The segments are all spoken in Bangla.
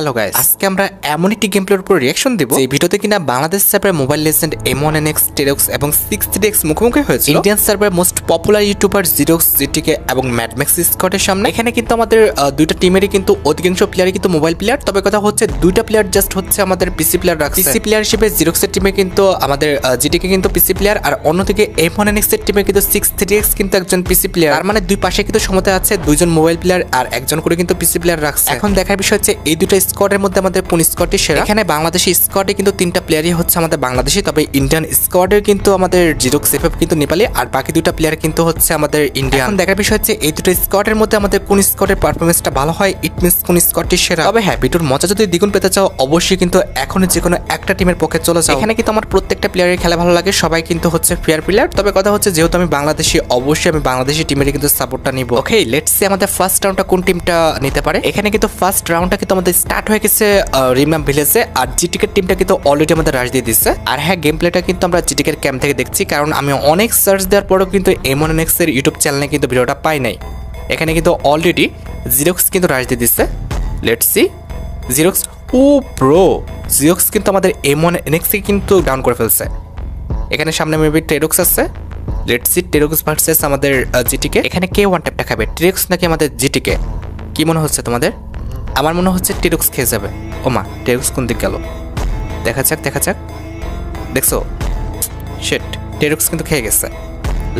হ্যালো গাইস, আজকে আমরা এমন একটি গেম প্লের উপর রিঅ্যাকশন দেব এই ভিডিওতে কিনা বাংলাদেশ সার্ভারে মোবাইল লেজেন্ড M1NX টেরক্স এবং 6DX মুখোমুখি হয়েছিল ইন্ডিয়ান সার্ভারে মোস্ট পপুলার ইউটিউবার জিরক্স জিটিকে এবং ম্যাডম্যাক্স স্কটের সামনে। এখানে কিন্তু আমাদের দুইটা টিমেরই কিন্তু অধিকাংশ প্লেয়ারই কিন্তু মোবাইল প্লেয়ার, তবে কথা হচ্ছে দুইটা প্লেয়ার জাস্ট হচ্ছে আমাদের পিসি প্লেয়ার রাখছে। পিসি প্লেয়ার হিসেবে জিরক্সের টিমে কিন্তু আমাদের জিটিকে কিন্তু পিসি প্লেয়ার, আর অন্যদিকে M1NX এর টিমে কিন্তু 6DX কিন্তু একজন পিসি প্লেয়ার। তার মানে দুই পাশে কিন্তু সমতা আছে, দুইজন মোবাইল প্লেয়ার আর একজন করে কিন্তু পিসি প্লেয়ার রাখছে। এখন দেখার বিষয় হচ্ছে এই দুটো স্কোয়াডের মধ্যে আমাদের কোন স্কোয়াডটি সেরা। এখানে বাংলাদেশি স্কোয়াডে কিন্তু তিনটা প্লেয়ারই হচ্ছে আমাদের বাংলাদেশি, তবে ইন্ডিয়ান স্কোয়াডের কিন্তু আমাদের জিরক্স এফএফ কিন্তু নেপালি, আর বাকি দুটো প্লেয়ার কিন্তু হচ্ছে আমাদের ইন্ডিয়ান। এখন দেখার বিষয় হচ্ছে এই দুটো স্কোয়াডের মধ্যে আমাদের কোন স্কোয়াডের পারফরমেন্সটা ভালো হয়, ইট মিনস কোন স্কোয়াডটি সেরা। তবে হ্যাঁ, ভিডিওর মজা যদি দ্বিগুণ পেতে চাও অবশ্যই কিন্তু এখনই যে কোনো একটা টিমের পক্ষে চলে যাও। এখানে কিন্তু আমার প্রত্যেকটা প্লেয়ারের খেলা ভালো লাগে, সবাই কিন্তু হচ্ছে ফেয়ার প্লেয়ার। তবে কথা হচ্ছে যেহেতু আমি বাংলাদেশি, অবশ্যই আমি বাংলাদেশি টিমের কিন্তু সাপোর্টটা নিব। ওকে, লেটস সি আমাদের ফার্স্ট রাউন্ডটা কোন টিমটা নিতে পারে। এখানে কিন্তু ফার্স্ট রাউন্ডটা কিন্তু আমাদের স্টার্ট হয়ে গেছে রিমাম ভিলেজে, আর জিটিকের টিমটা কিন্তু অলরেডি আমাদের রাশ দিয়ে দিচ্ছে। আর হ্যাঁ, গেম প্লেটা কিন্তু আমরা জিটিকের ক্যাম্প থেকে দেখছি, কারণ আমি অনেক সার্চ দেওয়ার পরেও কিন্তু M1NX এর ইউটিউব চ্যানেলে কিন্তু ভিডিওটা পাই নাই। এখানে কিন্তু অলরেডি জিরক্স কিন্তু রাশ দিয়ে দিচ্ছে। লেটস সি জিরক্স, ও ব্রো, জিরক্স কিন্তু আমাদের M1NX কে কিন্তু ডাউন করে ফেলছে। এখানে সামনে মেবি টেরক্স আছে। লেটস সি টেরক্স ভার্সেস আমাদের জিটিকে। এখানে কে ওয়ান ট্যাপটা খাবে, টেরক্স নাকি আমাদের জিটিকে? কি মনে হচ্ছে তোমাদের? আমার মনে হচ্ছে টেরক্স খেয়ে যাবে। ও মা, টেরক্স কোন দিক গেল? দেখা যাক দেখা যাক। দেখছো, শেট, টেরক্স কিন্তু খেয়ে গেছে।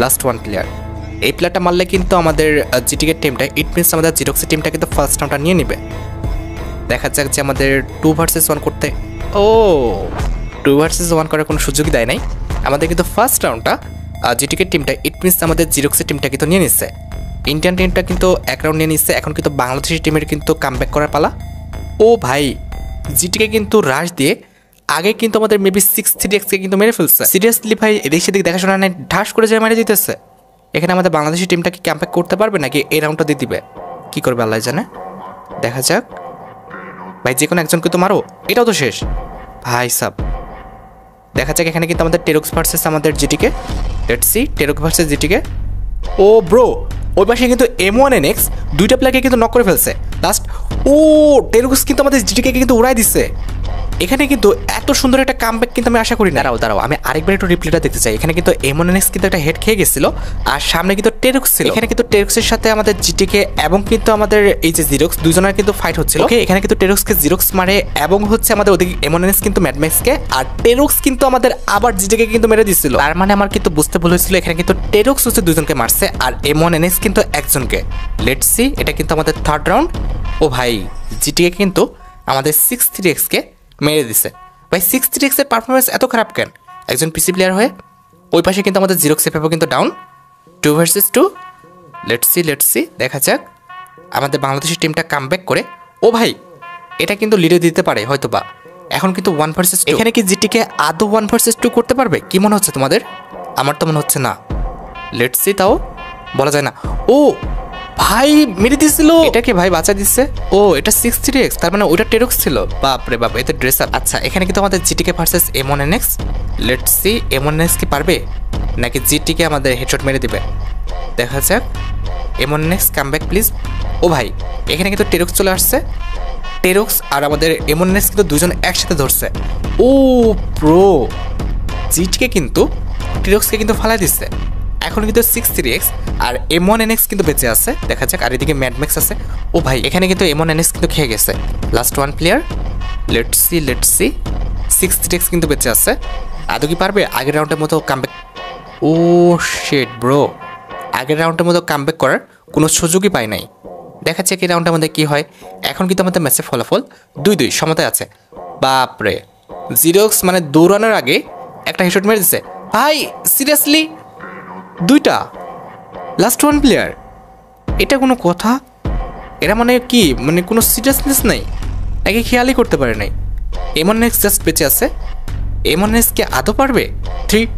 লাস্ট ওয়ান প্লেয়ার, এই প্লেয়ারটা মারলে কিন্তু আমাদের জিটিকের টিমটা, ইট মিনস আমাদের জিরক্সের টিমটা কিন্তু ফার্স্ট রাউন্ডটা নিয়ে নেবে। দেখা যাক যে আমাদের 2 ভার্সেস 1 করতে, ও 2 ভার্সেস 1 করার কোনো সুযোগই দেয় নাই। আমাদের কিন্তু ফার্স্ট রাউন্ডটা জিটিকের টিমটা, ইট মিনস আমাদের জিরক্সের টিমটা কিন্তু নিয়ে নিচ্ছে। ইন্ডিয়ান টিমটা কিন্তু এক রাউন্ড নিয়ে নিচ্ছে। এখন কিন্তু বাংলাদেশি টিমের কিন্তু কামব্যাক করার পালা। ও ভাই, জিটিকে কিন্তু রাশ দিয়ে আগে কিন্তু আমাদের মেবি 6DX কে কিন্তু মেরে ফেলছে। সিরিয়াসলি ভাই, এদিক সেদিক দেখাশোনা নেই, ঢাস করে যায় মেরে দিতেছে। এখানে আমাদের বাংলাদেশি টিমটা কি কামব্যাক করতে পারবে নাকি এই রাউন্ডটা দিয়ে দিবে? কি করবে আল্লাহ জানে। দেখা যাক ভাই, যে কোনো একজনকে তো মারো, এটাও তো শেষ ভাই সাব। দেখা যাক এখানে কিন্তু আমাদের টেরক্স ভার্সেস আমাদের GTK. Let's see Terrex versus GTK. ও ব্রো, ওই পাশে কিন্তু M1NX দুইটা প্লেয়ারকে কিন্তু নক করে ফেলছে লাস্ট। ও টেরক্স কিন্তু আমাদের জিটিকে কিন্তু উড়াই দিচ্ছে। এখানে কিন্তু এত সুন্দর একটা কামব্যাক কিন্তু আমি আশা করি না। দাঁড়াও আমি আরেকবার একটু রিপ্লেটা দেখতে চাই। এখানে কিন্তু M1NX কিন্তু একটা হেড খেয়ে গেছিল, আর সামনে কিন্তু টেরক্স ছিল। এখানে কিন্তু টেরক্সের সাথে আমাদের জিটিকে এবং কিন্তু আমাদের এই যে জিরক্স, দুজনের কিন্তু ফাইট হচ্ছিল। ওকে, এখানে কিন্তু টেরক্সকে জিরক্স মারে এবং হচ্ছে আমাদের ওদিকে M1NX কিন্তু ম্যাডম্যাক্সকে, আর টেরক্স কিন্তু আমাদের আবার জিটিকে কিন্তু মেরে দিছিল। তার মানে আমার কিন্তু বুঝতে ভুল হয়েছিল, এখানে কিন্তু টেরক্স হচ্ছে দুজনকে মারছে আর M1NX কিন্তু একজনকে। লেটস সি, এটা কিন্তু আমাদের থার্ড রাউন্ড। ও ভাই, জিটিকে কিন্তু আমাদের 6DX কে মেরে দিছে। ভাই 6DX এর পারফরমেন্স এত খারাপ কেন একজন পিসি প্লেয়ার হয়ে? ওই পাশে কিন্তু আমাদের জিরক্স এফএফও কিন্তু ডাউন। 2 ভার্সেস 2। লেটস সি দেখা যাক আমাদের বাংলাদেশের টিমটা কামব্যাক করে। ও ভাই, এটা কিন্তু লিডে দিতে পারে হয়তো বা। এখন কিন্তু 1 ভার্সেস 2। এখানে কি জিটিকে আদৌ 1 ভার্সেস 2 করতে পারবে? কি মনে হচ্ছে তোমাদের? আমার তো মনে হচ্ছে না। লেটস সি, তাও বলা যায় না। ও ভাই, মেরে দিছিল। এটাকে ভাই বাঁচা দিচ্ছে। ও এটা 6DX, তার মানে ওইটা টেরক্স ছিল। বাপরে বাপ, এতে ড্রেস আপ। আচ্ছা, এখানে কিন্তু আমাদের জিটিকে versus M1NX। Let's see M1NX কি পারবে নাকি জিটিকে আমাদের হেডশট মেরে দিবে? দেখা যাক। M1NX comeback please. ও ভাই, এখানে কিন্তু টেরক্স চলে আসছে। টেরক্স আর আমাদের M1NX কিন্তু দুজন একসাথে ধরছে। ও প্রো, জিটিকে কিন্তু টেরক্সকে কিন্তু ফালাই দিচ্ছে। এখন কিন্তু 6DX আর M1NX কিন্তু বেঁচে আছে। দেখা যাক। আর এদিকে ম্যাডম্যাক্স আছে। ও ভাই, এখানে কিন্তু M1NX কিন্তু খেয়ে গেছে। Last one player. Let's see 6DX কিন্তু বেঁচে আছে। আদৌ কি পারবে আগের রাউন্ডের মতো কামব্যাক? ও শিট ব্রো, আগের রাউন্ডের মতো কামব্যাক করার কোনো সুযোগই পাই নাই। দেখা যাক এই রাউন্ডের মধ্যে কী হয়। এখন কিন্তু আমাদের ম্যাচের ফলাফল 2-2 সমতায় আছে। বাপরে, জিরক্স মানে দৌড়ানোর আগে একটা হেডশট মেরে দিচ্ছে। ভাই সিরিয়াসলি, দুইটা লাস্ট ওয়ান প্লেয়ার, এটা কোনো কথা? এরা মানে কি, মানে কোনো সিরিয়াসনেস নাই নাকি খেয়ালই করতে পারে নাই? M1NX জাস্ট বেঁচে আছে। M1NX কে আদৌ পারবে? 3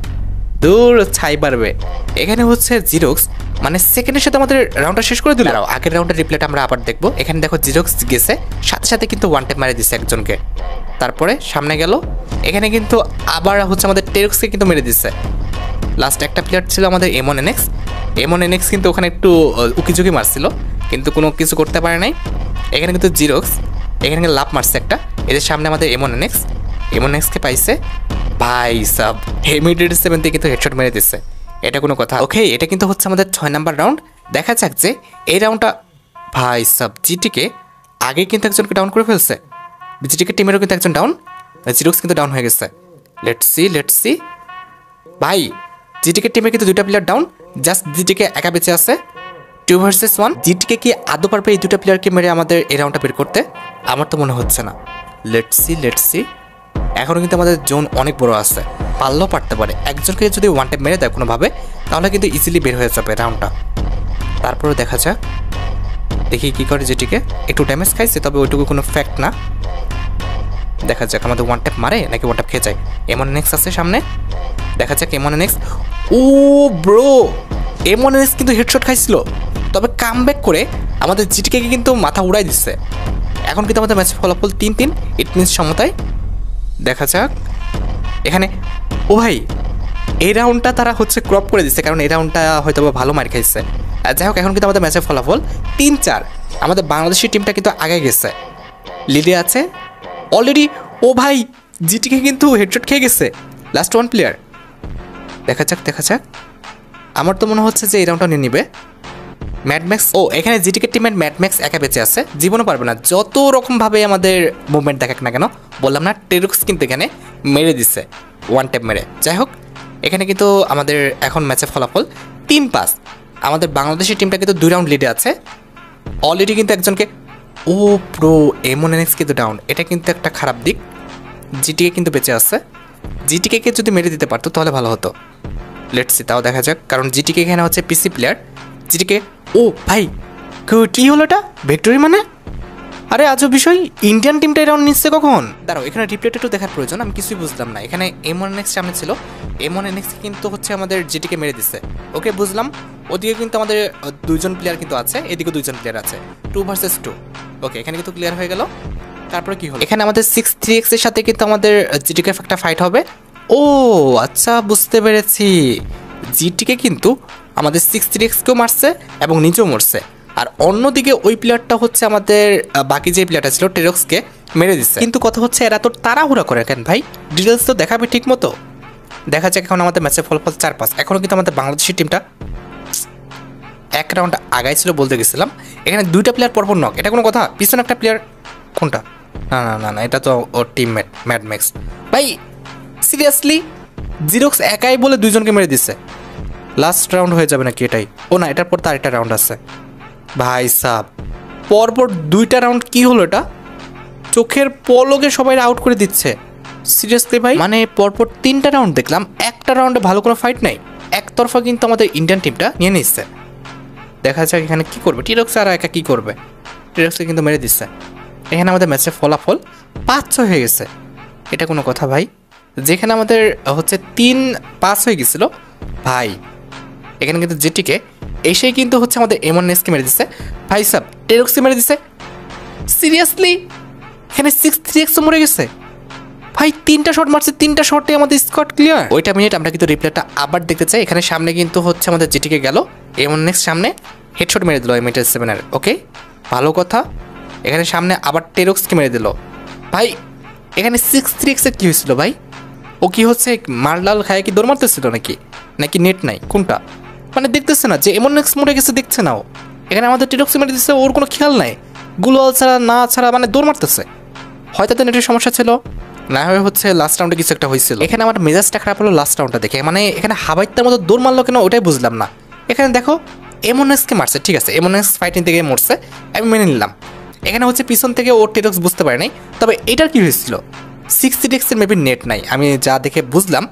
দূর ছাই পারবে। এখানে হচ্ছে জিরক্স মানে সেকেন্ডের সাথে আমাদের রাউন্ডটা শেষ করে দিল। আগের রাউন্ডের রিপ্লেটা আমরা আবার দেখবো। এখানে দেখো জিরক্স গেছে, সাথে সাথে কিন্তু ওয়ান ট্যাপ মারে দিচ্ছে একজনকে। তারপরে সামনে গেল, এখানে কিন্তু আবার হচ্ছে আমাদের টেরক্সকে কিন্তু মেরে দিচ্ছে। লাস্ট একটা প্লেয়ার ছিল আমাদের M1NX কিন্তু ওখানে একটু উকিঝুঁকি মারছিল, কিন্তু কোনো কিছু করতে পারে নাই। এখানে কিন্তু জিরক্স এখানে লাভ মারছে একটা, এদের সামনে আমাদের এমন এক্সকে পাইছে। ভাই সাব M887 দিয়ে কিন্তু হেডশট মেরে দিচ্ছে, এটা কোনো কথা? ওকে, এটা কিন্তু হচ্ছে আমাদের 6 নাম্বার রাউন্ড। দেখা যাক যে এই রাউন্ডটা, ভাই সাব জিটিকে আগে কিন্তু একজনকে ডাউন করে ফেলছে, জিটিকে টিমেরও কিন্তু একজন ডাউন, জিরোক্স কিন্তু ডাউন হয়ে গেছে। লেটস সি ভাই, জিটিকে টিমে কিন্তু 2টা প্লেয়ার ডাউন, জাস্ট জিটিকে একা বেঁচে আছে। 2 ভার্সেস 1। জিটিকে কি আদৌ পারবে এই 2টা প্লেয়ারকে মেরে আমাদের এই রাউন্ডটা বের করতে? আমার তো মনে হচ্ছে না। লেটস সি এখনও কিন্তু আমাদের জোন অনেক বড় আছে, পারলেও পারতে পারে। একজনকে যদি ওয়ান টাইম মেরে দেয় কোনোভাবে, তাহলে কিন্তু ইজিলি বের হয়ে যাবে রাউন্ডটা। তারপরে দেখা যাক, দেখি কী করে। জিটিকে একটু ড্যামেজ খাইছে, তবে ওইটুকু কোনো ফ্যাক্ট না। দেখা যাক আমাদের ওয়ান ট্যাপ মারে নাকি ওয়ান ট্যাপ খেয়ে যায়। M1NX আছে সামনে, দেখা যাক M1NX। ও ব্রো, M1NX কিন্তু হেডশট খাইছিল, তবে কামব্যাক করে আমাদের জিটিকে কিন্তু মাথা উড়াই দিচ্ছে। এখন কিন্তু আমাদের ম্যাচের ফলাফল 3-3, ইট মিনস সমতায়। দেখা যাক এখানে, ও ভাই এই রাউন্ডটা তারা হচ্ছে ক্রপ করে দিচ্ছে, কারণ এই রাউন্ডটা হয়তো ভালো মার খাইছে। যাই হোক, এখন কিন্তু আমাদের ম্যাচের ফলাফল 3-4। আমাদের বাংলাদেশি টিমটা কিন্তু আগে গেছে, লিডে আছে অলরেডি। ও ভাই, জিটিকে কিন্তু হেডশট খেয়ে গেছে লাস্ট 1 প্লেয়ার। দেখা যাক আমার তো মনে হচ্ছে যে এই রাউন্ডটা নিয়ে নিবে ম্যাডম্যাক্স। ও, এখানে জিটিকে টিমের ম্যাডম্যাক্স একা বেঁচে আছে, জীবনও পারবে না যত রকমভাবে আমাদের মুভমেন্ট দেখাক না কেন। বললাম না, টেরক্স কিন্তু এখানে মেরে দিচ্ছে ওয়ান ট্যাপ মেরে। যাই হোক, এখানে কিন্তু আমাদের এখন ম্যাচের ফলাফল 3-5। আমাদের বাংলাদেশের টিমটা কিন্তু 2 রাউন্ড লিডে আছে অলরেডি। কিন্তু একজনকে, ও প্রো M1NX কিন্তু ডাউন, এটা কিন্তু একটা খারাপ দিক। জিটিকে কিন্তু বেঁচে আছে, জিটিকে যদি মেরে দিতে পারতো তাহলে ভালো হতো। লেটস সি, তাও দেখা যাক, কারণ জিটিকে এখানে হচ্ছে পিসি প্লেয়ার। জিটিকে, ও ভাই কি হলো এটা? ভিক্টোরি মানে? আরে আজব বিষয়, ইন্ডিয়ান টিমটা এই রাউন্ড নিচ্ছে কখন? দাঁড়াও, এখানে রিপ্লেটা একটু দেখার প্রয়োজন, আমি কিছুই বুঝলাম না। এখানে M1NX সামনে ছিল, M1NX কিন্তু হচ্ছে আমাদের জিটিকে মেরে দিচ্ছে। ওকে, বুঝলাম। ওদিকে কিন্তু আমাদের 2জন প্লেয়ার কিন্তু আছে, এদিকে 2জন প্লেয়ার আছে, 2 ভার্সেস 2। ওকে, এখানে কিন্তু ক্লিয়ার হয়ে গেল। তারপরে কি হলো? এখানে আমাদের 6-3x এর সাথে কিন্তু আমাদের জিটিকে একটা ফাইট হবে। ও আচ্ছা, বুঝতে পেরেছি। জিটিকে কিন্তু আমাদের 6-3xকেও মারছে এবং নিজেও মরছে, আর অন্যদিকে ওই প্লেয়ারটা হচ্ছে আমাদের বাকি যে প্লেয়ারটা ছিল টেরক্সকে মেরে দিচ্ছে। কিন্তু কথা হচ্ছে, এরা তো তাড়াহুড়া করে কেন ভাই? ডিটেলস তো দেখাবে ঠিক মতো। দেখা যাক এখন আমাদের ম্যাচের ফলাফল 4-5। এখনও কিন্তু আমাদের বাংলাদেশি টিমটা 1 রাউন্ড আগাই ছিল বলতে গেছিলাম। এখানে 2টা প্লেয়ার পরপর নক, এটা কোনো কথা? পিছনে একটা প্লেয়ার, কোনটা? না, এটা তো ওর টিমমেট ম্যাডম্যাক্স। ভাই সিরিয়াসলি, জিরোক্স একাই বলে 2জনকে মেরে দিচ্ছে। লাস্ট রাউন্ড হয়ে যাবে নাকি এটাই? ও না, এটার পর তো আরেকটা রাউন্ড আছে। ভাই সাব, পরপর 2টা রাউন্ড কি হলো এটা? চোখের পলকে সবাই আউট করে দিচ্ছে। সিরিয়াসলি ভাই, মানে পরপর 3টা রাউন্ড দেখলাম, একটা রাউন্ডে ভালো কোনো ফাইট নাই, একতরফা কিন্তু আমাদের ইন্ডিয়ান টিমটা নিয়ে নিচ্ছে। দেখা যাক এখানে কি করবে টিরক্স, আর একা কি করবে? টিরক্সকে কিন্তু মেরে দিচ্ছে। এখানে আমাদের ম্যাচের ফলাফল 5-6 হয়ে গেছে, এটা কোনো কথা ভাই? যেখানে আমাদের হচ্ছে 3-5 হয়ে গেছিল ভাই, এখানে কিন্তু জিটিকে এসে কিন্তু হচ্ছে আমাদের M1NXকে মেরে দিচ্ছে। ভাই সাব, টেরক্সকে মেরে দিচ্ছে। সিরিয়াসলি, এখানে 6-3x মরে গেছে ভাই। 3টা শট মারছে, 3টা শটে আমাদের স্কোয়াড ক্লিয়ার। ওইটা মিনিট আমরা কিন্তু রিপ্লেটা আবার দেখতে চাই। এখানে সামনে কিন্তু হচ্ছে আমাদের জিটিকে গেল, M1NX সামনে হেডশট মেরে দিল M87 এর। ওকে, ভালো কথা। এখানে সামনে আবার টেরক্সকে মেরে দিল ভাই। এখানে 6-3x এর কি হয়েছিল ভাই? ও কি হচ্ছে মারলাল খায় কি দৌড় মারতেছিল নাকি নেট নাই? কোনটা মানে দেখতেছে না যে M1NX মরে গেছে, দেখছে না ও। এখানে আমাদের টেরক্সকে মেরে দিচ্ছে, ওর কোনো খেয়াল নাই, গুলোয়াল ছাড়া মানে দৌড় মারতেছে। হয়তো তো নেটের সমস্যা ছিল, না হয় হচ্ছে লাস্ট রাউন্ডে কিছু একটা হয়েছিল। এখানে আমার মেজাজটা খারাপ হলো লাস্ট রাউন্ডটা দেখে, মানে এখানে হাবাইতার মতো দৌড় মারলো কেন ওটাই বুঝলাম না। এখানে দেখো M1NXকে মারছে, ঠিক আছে, M1NX ফাইট নিতে গিয়ে মরছে, আমি মেনে নিলাম। এখানে হচ্ছে পিছন থেকে ওর টেরক্স বুঝতে পারে নাই। তবে এটার কি হয়েছিল? 6-3x এর মেবি নেট নাই, আমি যা দেখে বুঝলাম।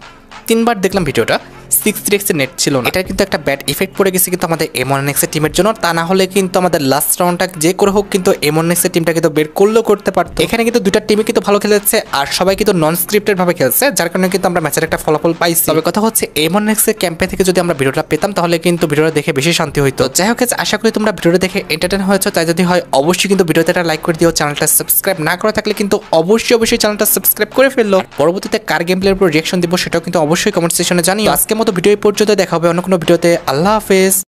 3বার দেখলাম ভিডিওটা, 6-3x এর নেট ছিল না। এটা কিন্তু একটা ব্যাড ইফেক্ট পড়ে গেছে কিন্তু আমাদের M1NX এর টিমের জন্য। তা না হলে কিন্তু আমাদের লাস্ট রাউন্ডটা যে করে হোক কিন্তু M1NX এর টিমটা কিন্তু বের করলেও করতে পারতো। এখানে কিন্তু 2টা টিমই কিন্তু ভালো খেলেছে, আর সবাই কিন্তু নন স্ক্রিপ্টেড ভাবে খেলছে, যার কারণে কিন্তু আমরা ম্যাচের একটা ফলাফল পাইছি। তবে কথা হচ্ছে, M1NX এর ক্যাম্পে থেকে যদি আমরা ভিডিওটা পেতাম তাহলে কিন্তু ভিডিওটা দেখে বেশি শান্তি হইতো। যাই হোক, আশা করি তোমরা ভিডিওটা দেখে এন্টারটেইন হয়েছো। তাই যদি হয় অবশ্যই কিন্তু ভিডিওতে একটা লাইক করে দিও। চ্যানেলটা সাবস্ক্রাইব না করা থাকলে কিন্তু অবশ্যই চ্যানেলটা সাবস্ক্রাইব করে ফেললো। পরবর্তীতে কার গেম প্লের উপর রিঅ্যাকশন দিব সেটাও কিন্তু অবশ্যই কমেন্ট সেকশনে জানিও। আজকের মতো ভিডিও পর্যন্ত দেখা হবে অন্য কোনো ভিডিওতে। আল্লাহ হাফেজ।